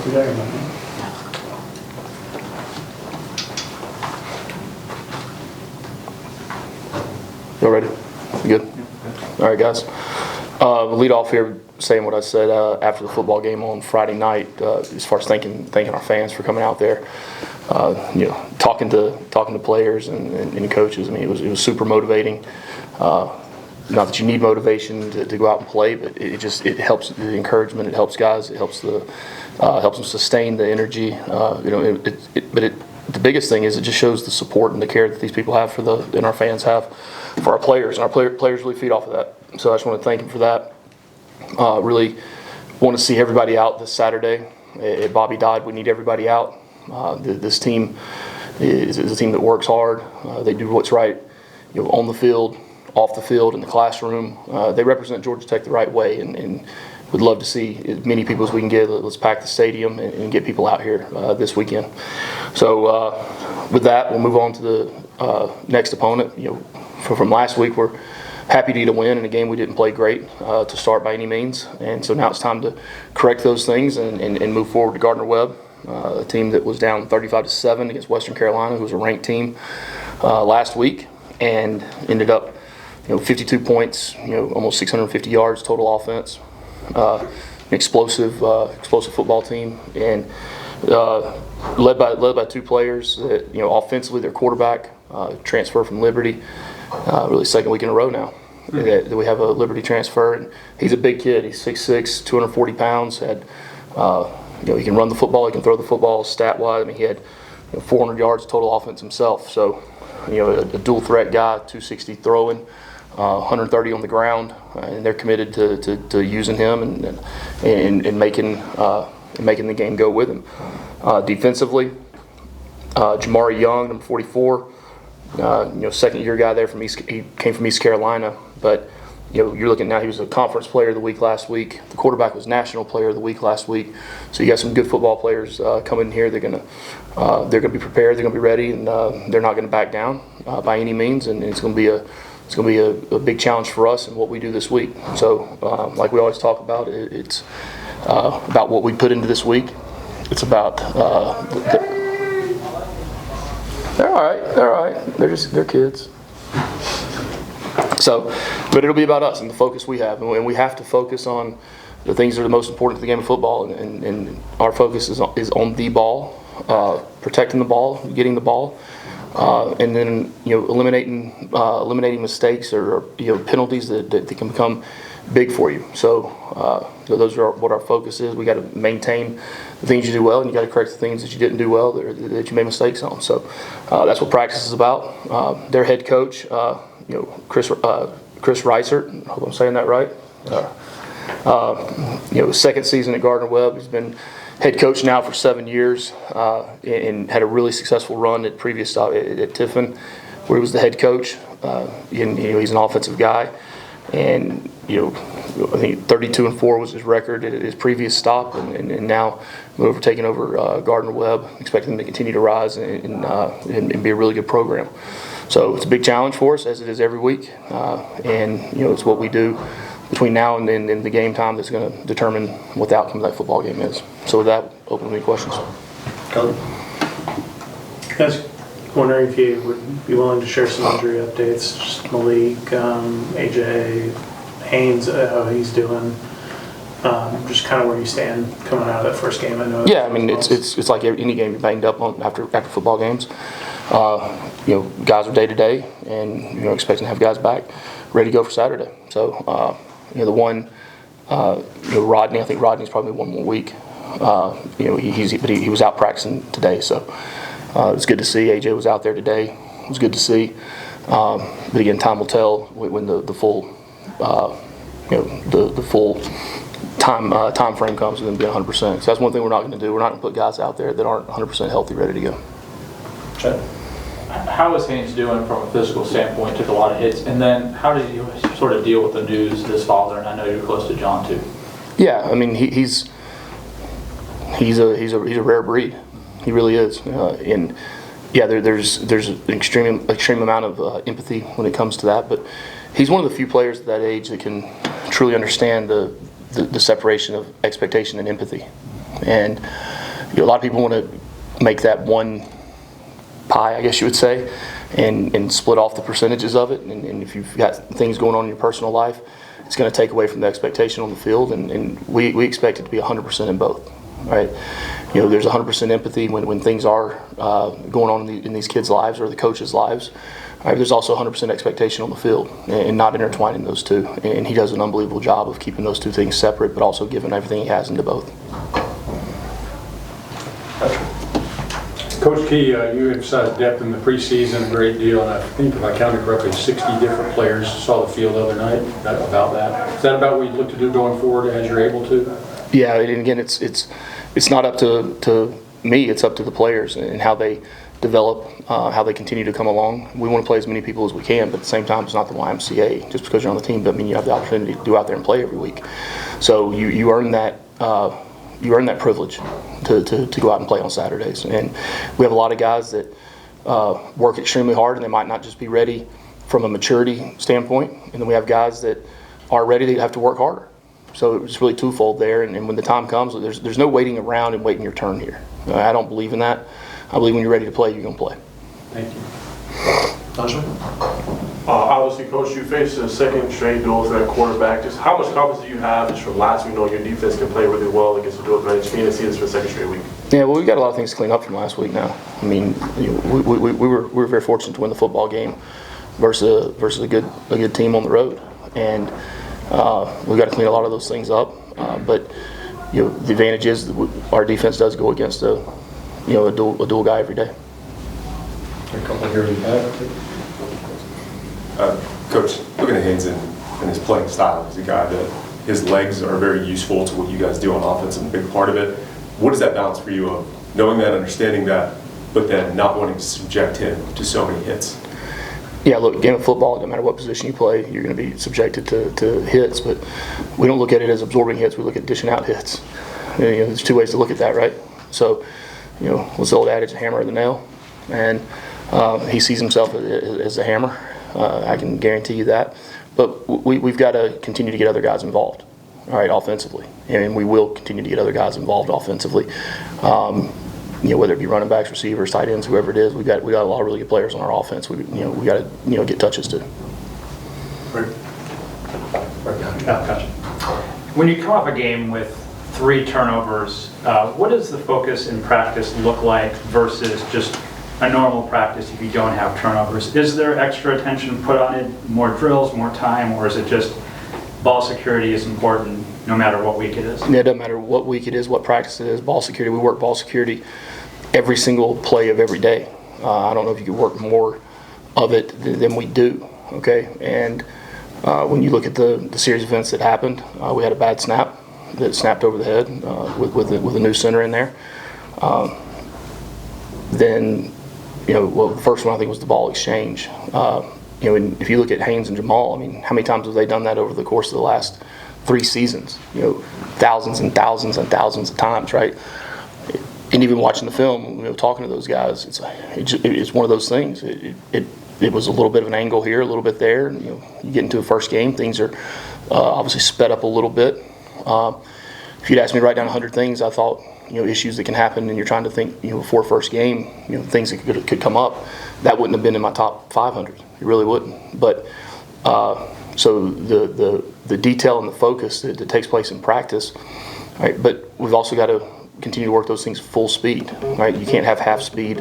Y'all ready? You good? All right, guys. We'll lead off here saying what I said after the football game on Friday night, as far as thanking our fans for coming out there. Talking to players and coaches. I mean, it was super motivating. Not that you need motivation to go out and play, but it helps the encouragement. It helps guys. It helps helps them sustain the energy. The biggest thing is it just shows the support and the care that these people have and our fans have for our players, and our players really feed off of that. So I just want to thank them for that. Really want to see everybody out this Saturday at Bobby Dodd. We need everybody out. This team is a team that works hard. They do what's right, on the field, off the field, in the classroom. They represent Georgia Tech the right way, and would love to see as many people as we can get. Let's pack the stadium and get people out here this weekend. So with that, we'll move on to the next opponent. From last week, we're happy to get a win in a game we didn't play great to start by any means, and so now it's time to correct those things and move forward to Gardner Webb, a team that was down 35-7 against Western Carolina, who was a ranked team last week, and ended up 52 points, almost 650 yards total offense. An explosive football team, and led by two players that, offensively, their quarterback transfer from Liberty, really second week in a row now that we have a Liberty transfer, and he's a big kid. He's 6'6", 240 pounds. He can run the football, he can throw the football. Stat wise, I mean, he had 400 yards total offense himself. So, a dual threat guy, 260 throwing. 130 on the ground, and they're committed to using him and making the game go with him. Defensively, Jamari Young, number 44, second-year guy there he came from East Carolina, but you're looking now. He was a conference player of the week last week. The quarterback was national player of the week last week. So you got some good football players coming in here. They're gonna be prepared. They're gonna be ready, and they're not gonna back down by any means. And it's gonna be a big challenge for us and what we do this week. So, like we always talk about, it's about what we put into this week. It's about they're all right. They're all right. They're kids. So, but it'll be about us and the focus we have, and we have to focus on the things that are the most important to the game of football. And our focus is on the ball, protecting the ball, getting the ball. And then eliminating mistakes or penalties that can become big for you. So those are what our focus is. We got to maintain the things you do well, and you got to correct the things that you didn't do well that you made mistakes on. So that's what practice is about. Their head coach, Chris Reisert. I hope I'm saying that right. Second season at Gardner Webb. He's been head coach now for 7 years, and had a really successful run at previous stop at Tiffin, where he was the head coach. He's an offensive guy, and I think 32-4 was his record at his previous stop, and now we're taking over Gardner Webb, expecting them to continue to rise and be a really good program. So it's a big challenge for us, as it is every week, and it's what we do between now and then in the game time that's going to determine what the outcome of that football game is. So with that, open to any questions. I was wondering if you would be willing to share some injury updates, just Malik, AJ, Haynes, how he's doing, just kind of where you stand coming out of that first game. I know. Yeah, I mean it's like any game you're banged up on after football games. Guys are day to day, and expecting to have guys back ready to go for Saturday. So. The one, Rodney. I think Rodney's probably 1 more week. He was out practicing today, so it was good to see. AJ was out there today. It was good to see. But again, time will tell when the full, the full time frame comes and then be 100%. So that's one thing we're not going to do. We're not going to put guys out there that aren't 100% healthy, ready to go. Chad? How is Haynes doing from a physical standpoint? Took a lot of hits, and then how did you sort of deal with the news of his father? And I know you're close to John too. Yeah, I mean he's a rare breed. He really is, and yeah, there's an extreme amount of empathy when it comes to that. But he's one of the few players at that age that can truly understand the separation of expectation and empathy, and a lot of people want to make that one pie, I guess you would say, and split off the percentages of it. And if you've got things going on in your personal life, it's going to take away from the expectation on the field. And we expect it to be 100% in both, right? There's 100% empathy when things are going on in these kids' lives or the coaches' lives. Right, there's also 100% expectation on the field and not intertwining those two. And he does an unbelievable job of keeping those two things separate, but also giving everything he has into both. Coach Key, you emphasized depth in the preseason a great deal, and I think if I counted correctly, 60 different players saw the field the other night. About that. Is that about what you look to do going forward as you're able to? Yeah, and again, it's not up to me. It's up to the players and how they develop, how they continue to come along. We want to play as many people as we can, but at the same time, it's not the YMCA. Just because you're on the team doesn't mean you have the opportunity to go out there and play every week. So you earn that. You earn that privilege to go out and play on Saturdays. And we have a lot of guys that work extremely hard, and they might not just be ready from a maturity standpoint. And then we have guys that are ready to have to work harder. So it's really twofold there. And when the time comes, there's no waiting around and waiting your turn here. I don't believe in that. I believe when you're ready to play, you're going to play. Thank you. Obviously, Coach, you faced a second straight duel with that quarterback. Just how much confidence do you have just from last week, knowing your defense can play really well against the dual threat? Just being to see this for a second straight week. Yeah, well, we've got a lot of things to clean up from last week now. I mean, we were very fortunate to win the football game versus a good team on the road, and we've got to clean a lot of those things up. But the advantage is our defense does go against a dual guy every day. A couple here in the back. Coach, looking at Haynes and his playing style, he's a guy that his legs are very useful to what you guys do on offense and a big part of it. What is that balance for you of knowing that, understanding that, but then not wanting to subject him to so many hits? Yeah, look, game of football, no matter what position you play, you're going to be subjected to hits, but we don't look at it as absorbing hits, we look at dishing out hits. There's two ways to look at that, right? So, what's the old adage, a hammer or the nail? And he sees himself as a hammer. I can guarantee you that. But we've got to continue to get other guys involved, all right, offensively. And we will continue to get other guys involved offensively. Whether it be running backs, receivers, tight ends, whoever it is, we got a lot of really good players on our offense. We got to get touches too. Gotcha. When you come off a game with 3 turnovers, what does the focus in practice look like versus just a normal practice if you don't have turnovers? Is there extra attention put on it, more drills, more time, or is it just ball security is important no matter what week it is? Yeah, it doesn't matter what week it is, what practice it is. Ball security, we work ball security every single play of every day. I don't know if you could work more of it than we do, okay? And when you look at the series of events that happened, we had a bad snap that snapped over the head with a new center in there. Then, the first one I think was the ball exchange. And if you look at Haynes and Jamal, I mean, how many times have they done that over the course of the last 3 seasons? Thousands and thousands and thousands of times, right? And even watching the film, talking to those guys, it's one of those things. It was a little bit of an angle here, a little bit there. You get into the first game, things are obviously sped up a little bit. If you'd asked me to write down 100 things, I thought, issues that can happen, and you're trying to think, before first game, things that could come up, that wouldn't have been in my top 500. It really wouldn't. But so the detail and the focus that takes place in practice, right? But we've also got to continue to work those things full speed, right? You can't have half speed.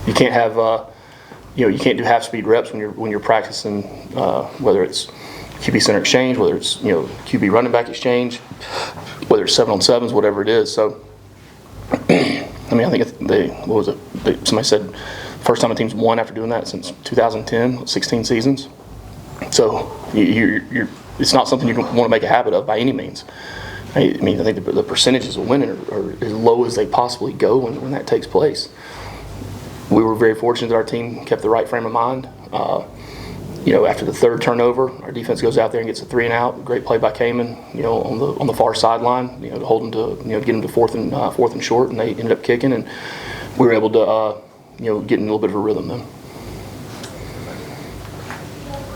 You can't have you can't do half speed reps when you're practicing, whether it's QB center exchange, whether it's QB running back exchange, whether it's 7-on-7s, whatever it is. So, I mean, I think somebody said first time a team's won after doing that since 2010, 16 seasons. So it's not something you want to make a habit of by any means. I mean, I think the percentages of winning are as low as they possibly go when that takes place. We were very fortunate that our team kept the right frame of mind. After the 3rd turnover, our defense goes out there and gets a 3-and-out. Great play by Kamen, on the far sideline, to hold them to, get them to fourth and short, and they ended up kicking, and we were able to, get in a little bit of a rhythm then.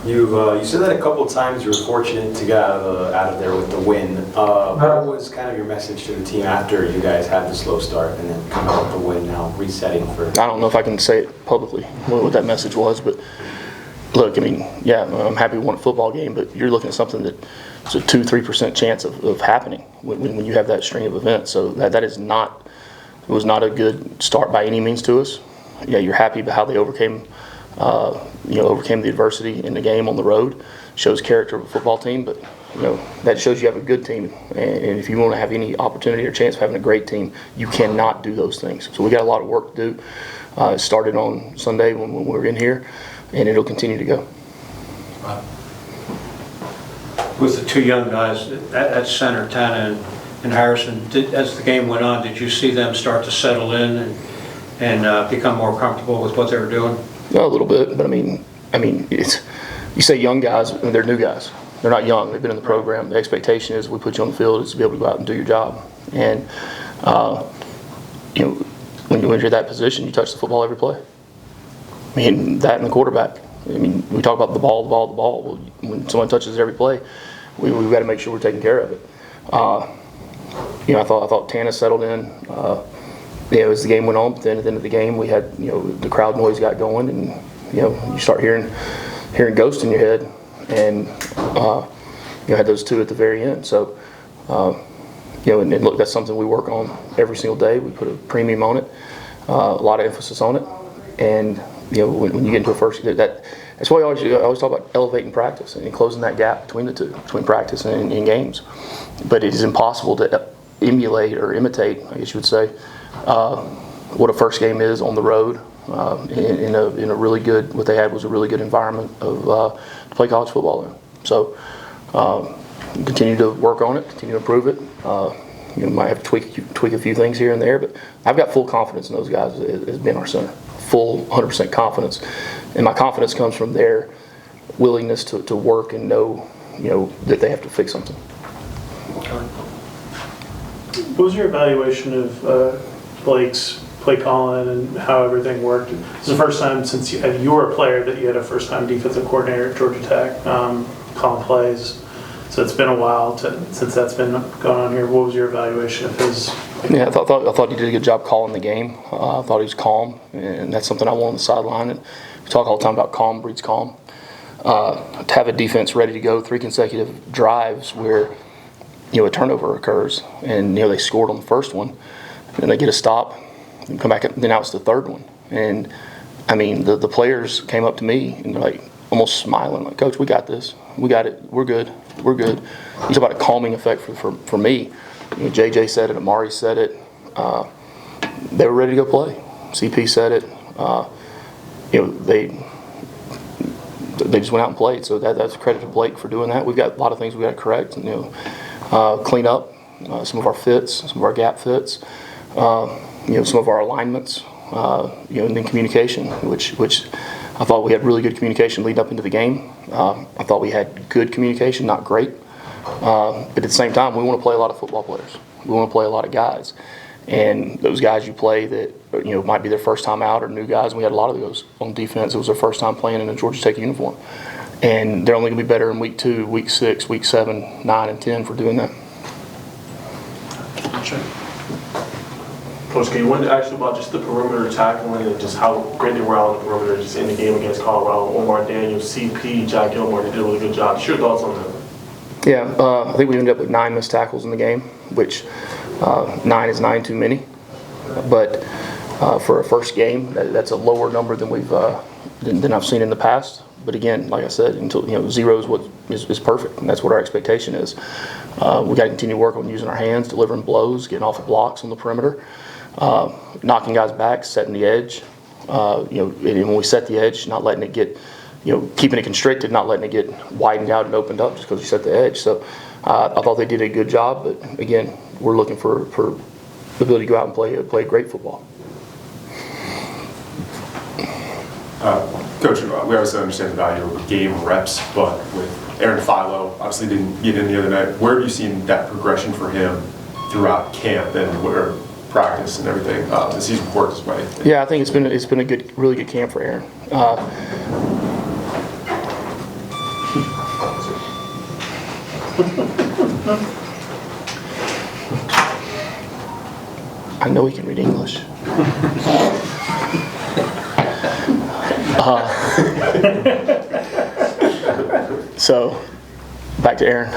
You said that a couple of times. You were fortunate to get out of there with the win. What was kind of your message to the team after you guys had the slow start and then come out with the win, now resetting for? I don't know if I can say it publicly what that message was, but look, I mean, yeah, I'm happy we won a football game, but you're looking at something that it's a 2-3% chance of happening when you have that string of events. So that is not, it was not a good start by any means to us. Yeah, you're happy about how they overcame the adversity in the game on the road. Shows character of a football team, but that shows you have a good team. And if you want to have any opportunity or chance of having a great team, you cannot do those things. So we got a lot of work to do. It started on Sunday when we were in here, and it'll continue to go. With the two young guys at center, Tana and Harrison, as the game went on, did you see them start to settle in and become more comfortable with what they were doing? A little bit, but I mean, you say young guys, I mean, they're new guys. They're not young. They've been in the program. The expectation is we put you on the field is to be able to go out and do your job. And when you're in that position, you touch the football every play. I mean, that and the quarterback. I mean, we talk about the ball. Well, when someone touches it every play, we've got to make sure we're taking care of it. I thought Tana settled in. As the game went on, but then at the end of the game, we had the crowd noise got going, and you start hearing ghosts in your head, and had those two at the very end. So and look, that's something we work on every single day. We put a premium on it, a lot of emphasis on it, and when you get into a first, that's why I always talk about elevating practice and closing that gap between the two, between practice and in games. But it is impossible to emulate or imitate, I guess you would say, what a first game is on the road in a really good. What they had was a really good environment to play college football in. So continue to work on it, continue to improve it. Might have to tweak a few things here and there, but I've got full confidence in those guys as being our center. Full 100% confidence, and my confidence comes from their willingness to work and know that they have to fix something. What was your evaluation of Blake's play calling and how everything worked? It's the first time since you were a player that you had a first-time defensive coordinator at Georgia Tech calling plays. So it's been a while since that's been going on here. What was your evaluation of his? Yeah, I thought he did a good job calling the game. I thought he was calm, and that's something I want on the sideline. And we talk all the time about calm breeds calm. To have a defense ready to go 3 consecutive drives where a turnover occurs, and they scored on the first one, and they get a stop, and come back, and then now it's the third one. And I mean, the players came up to me and they're like almost smiling, like, "Coach, we got this. We got it. We're good. We're good." You talk about a calming effect for me. JJ said it. Amari said it. They were ready to go play. CP said it. They just went out and played. So that's a credit to Blake for doing that. We've got a lot of things we got to correct and clean up some of our fits, some of our gap fits, some of our alignments, and then communication, which I thought we had really good communication leading up into the game. I thought we had good communication, not great. But at the same time, we want to play a lot of football players. We want to play a lot of guys. And those guys you play that might be their first time out or new guys, and we had a lot of those on defense. It was their first time playing in a Georgia Tech uniform. And they're only going to be better in week 2, week 6, week 7, 9, and 10 for doing that. Coach K, I wanted to ask you about just the perimeter tackling and just how great they were out on the perimeter just in the game against Colorado. Omar Daniels, CP, Jack Gilmore, they did a really good job. Just your thoughts on that? Yeah, I think we ended up with 9 missed tackles in the game, which 9 is 9 too many. But for a first game, that's a lower number than than I've seen in the past. But again, like I said, until 0 is perfect, and that's what our expectation is. We got to continue to work on using our hands, delivering blows, getting off of blocks on the perimeter, knocking guys back, setting the edge. And when we set the edge, not letting it get, keeping it constricted, not letting it get widened out and opened up just because we set the edge. So I thought they did a good job, but again, we're looking for the ability to go out and play great football. Coach, we obviously understand the value of game reps, but with Aaron Philo, obviously didn't get in the other night. Where have you seen that progression for him throughout camp and where practice and everything as he's worked his way? Yeah, I think it's been a really good camp for Aaron. I know he can read English. So, back to Aaron.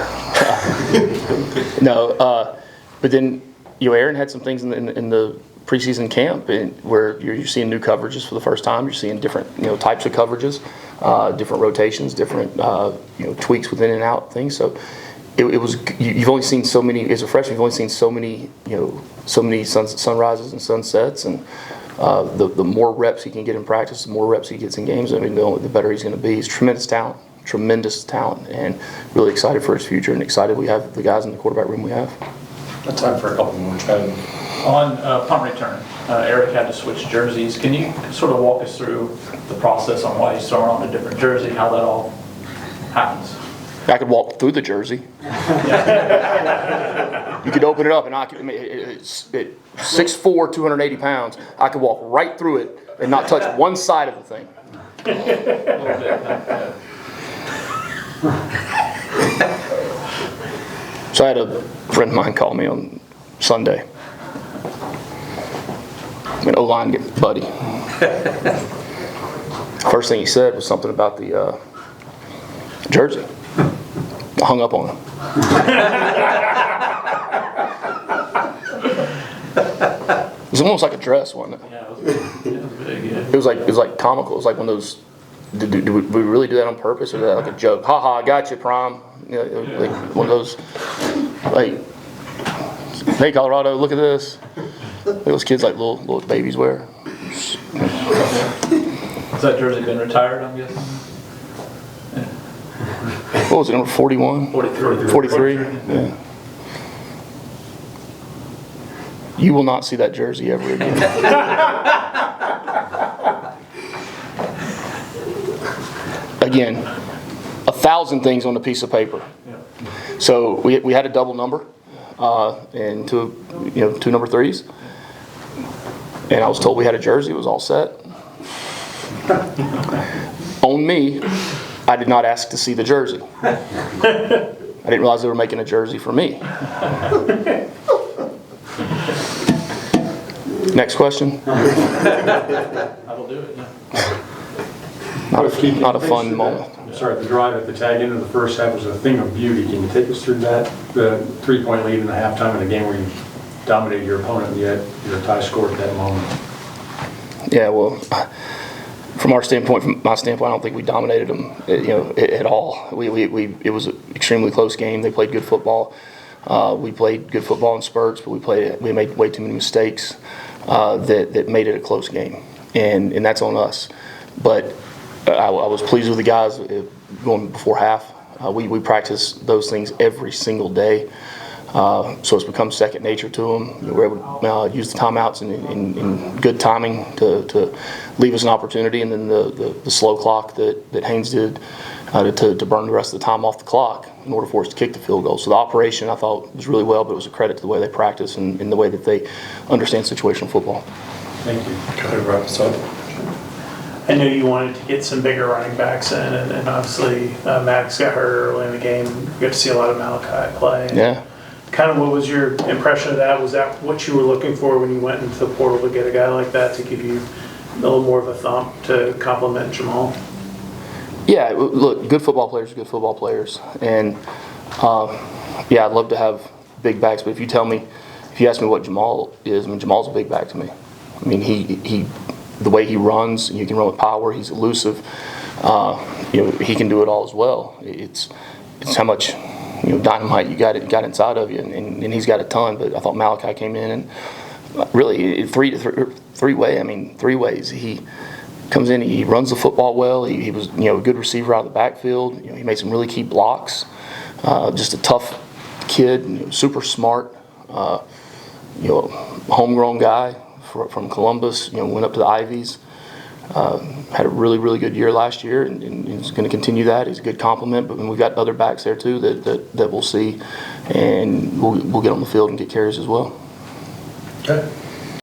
But then, Aaron had some things in the preseason camp where you're seeing new coverages for the first time. You're seeing different, types of coverages, different rotations, different, tweaks within and out things. So, it was, you've only seen so many, as a freshman, you've only seen so many, sunrises and sunsets, and the more reps he can get in practice, the more reps he gets in games, the better he's going to be. He's tremendous talent, and really excited for his future, and excited we have the guys in the quarterback room we have. Time for a couple more. On punt return, Eric had to switch jerseys. Can you sort of walk us through the process on why he's throwing on a different jersey, how that all happens? I could walk through the jersey. You could open it up, and it's 6'4", 280 pounds. I could walk right through it and not touch one side of the thing. So I had a friend of mine call me on Sunday. An O-line buddy. First thing he said was something about the jersey. I hung up on him. It was almost like a dress, wasn't it? Yeah, it was big, yeah. It was like comical. It was like one of those. Do we really do that on purpose, or is that like a joke? Ha ha! I got you, prom. Like one of those. Like, hey Colorado, look at this. Those kids like little babies wear. Has that jersey been retired, I'm guessing? What was it, number 41? 43? Yeah. You will not see that jersey ever again. Again, 1,000 things on a piece of paper. So we had a double number and two number 3s. And I was told we had a jersey. It was all set. On me, I did not ask to see the jersey. I didn't realize they were making a jersey for me. Next question. That'll do it, yeah. Not a fun moment. Sorry, the drive at the tag end of the first half was a thing of beauty. Can you take us through that? The 3-point lead in the halftime in a game where you dominated your opponent and you had your tie scored at that moment. Yeah, well, from my standpoint, I don't think we dominated them, at all. It was an extremely close game. They played good football. We played good football in spurts, but we made way too many mistakes that made it a close game, and that's on us. But I was pleased with the guys going before half. We practice those things every single day. So it's become second nature to them. We're able to use the timeouts in good timing to leave us an opportunity, and then the slow clock that Haynes did to burn the rest of the time off the clock in order for us to kick the field goal. So the operation, I thought, was really well, but it was a credit to the way they practice and the way that they understand situational football. Thank you. I knew you wanted to get some bigger running backs in, and obviously Maddox got hurt early in the game. You got to see a lot of Malachi play. Yeah. Kind of what was your impression of that? Was that what you were looking for when you went into the portal to get a guy like that to give you a little more of a thump to complement Jamal? Yeah, look, good football players are good football players. And, I'd love to have big backs, but if you ask me what Jamal is, Jamal's a big back to me. He the way he runs, you can run with power, he's elusive. He can do it all as well. It's how much dynamite you got inside of you, and he's got a ton. But I thought Malachi came in and really three ways. He comes in, he runs the football well. He was a good receiver out of the backfield. He made some really key blocks. Just a tough kid, super smart. Homegrown guy from Columbus. Went up to the Ivies. Had a really, really good year last year, and he's going to continue that. He's a good compliment, but we've got other backs there too that we'll see, and we'll get on the field and get carries as well. Okay.